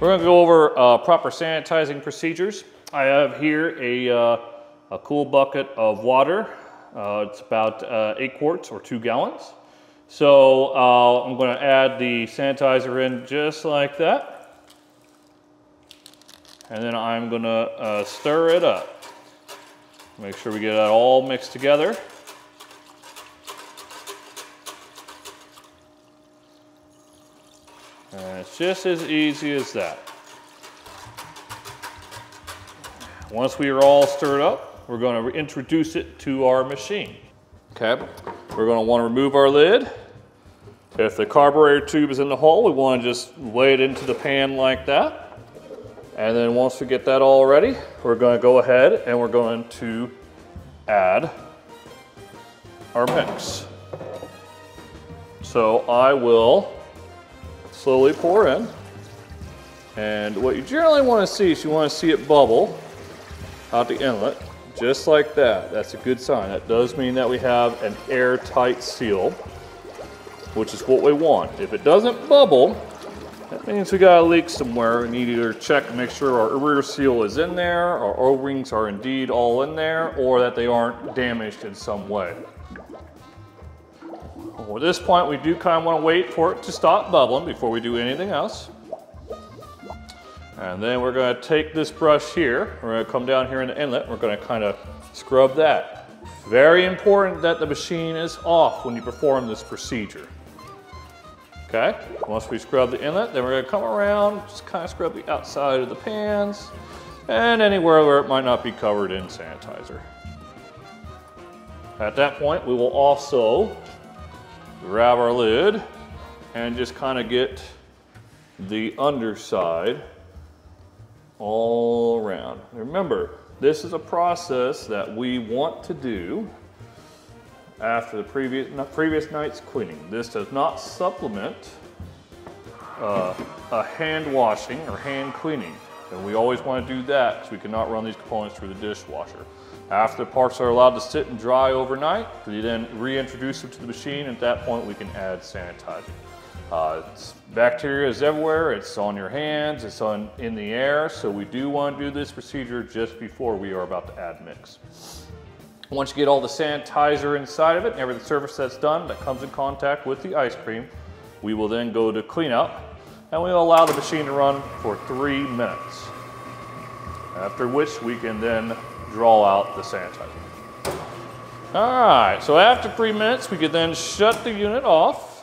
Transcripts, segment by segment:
We're going to go over proper sanitizing procedures. I have here a cool bucket of water. It's about 8 quarts or 2 gallons. So I'm going to add the sanitizer in just like that. And then I'm going to stir it up. Make sure we get it all mixed together. And it's just as easy as that. Once we are all stirred up, we're going to introduce it to our machine. Okay, we're going to want to remove our lid. If the carburetor tube is in the hole, we want to just lay it into the pan like that. And then once we get that all ready, we're going to go ahead and we're going to add our mix. So I will slowly pour in. And what you generally want to see is you want to see it bubble out the inlet, just like that. That's a good sign. That does mean that we have an airtight seal, which is what we want. If it doesn't bubble, that means we got a leak somewhere. We need to either check and make sure our rear seal is in there, our O-rings are indeed all in there, or that they aren't damaged in some way. Well, at this point, we do kind of want to wait for it to stop bubbling before we do anything else. And then we're going to take this brush here, we're going to come down here in the inlet, we're going to kind of scrub that. Very important that the machine is off when you perform this procedure. Okay, once we scrub the inlet, then we're going to come around, just kind of scrub the outside of the pans, and anywhere where it might not be covered in sanitizer. At that point, we will also grab our lid and just kind of get the underside all around. Remember, this is a process that we want to do after the previous night's cleaning. This does not supplement a hand washing or hand cleaning. And we always want to do that because we cannot run these components through the dishwasher. After the parts are allowed to sit and dry overnight, we then reintroduce them to the machine. At that point, we can add sanitizer. Bacteria is everywhere, it's on your hands, it's in the air, so we do want to do this procedure just before we are about to add mix. Once you get all the sanitizer inside of it and every surface that's done that comes in contact with the ice cream, we will then go to clean up and we'll allow the machine to run for 3 minutes. After which we can then draw out the sanitizer. Alright, so after 3 minutes we can then shut the unit off.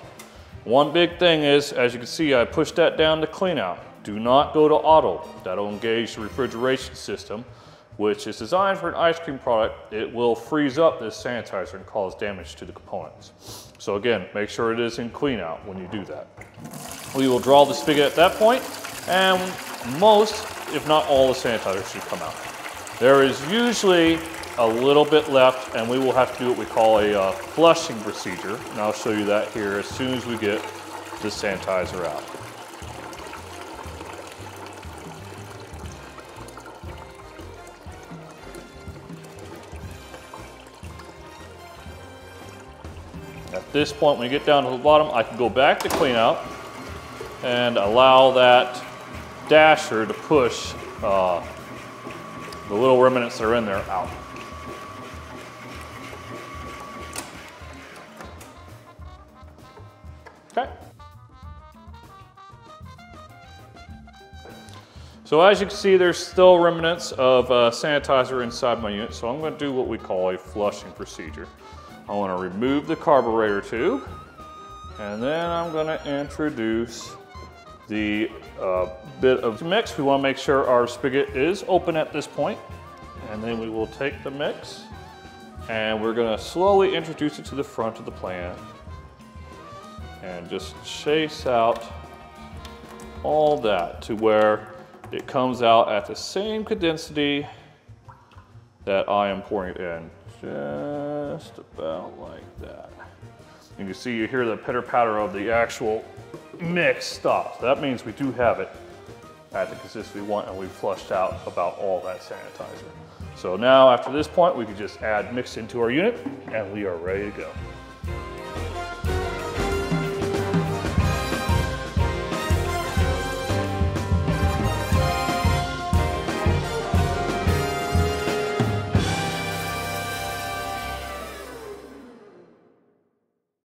One big thing is, as you can see, I pushed that down to clean out. Do not go to auto. That'll engage the refrigeration system, which is designed for an ice cream product. It will freeze up this sanitizer and cause damage to the components. So again, make sure it is in clean out when you do that. We will draw the spigot at that point, and most, if not all, the sanitizer should come out. There is usually a little bit left, and we will have to do what we call a flushing procedure, and I'll show you that here as soon as we get the sanitizer out. At this point, when we get down to the bottom, I can go back to clean out and allow that dasher to push the little remnants that are in there out. Okay. So as you can see, there's still remnants of sanitizer inside my unit, so I'm going to do what we call a flushing procedure. I want to remove the carburetor tube, and then I'm going to introduce the bit of mix. We want to make sure our spigot is open at this point, and then we will take the mix and we're going to slowly introduce it to the front of the plant and just chase out all that to where it comes out at the same condensity that I am pouring it in, just about like that. You can see, you hear the pitter patter of the actual mix stop. So that means we do have it at the consistency we want, and we've flushed out about all that sanitizer. So now after this point, we can just add mix into our unit and we are ready to go.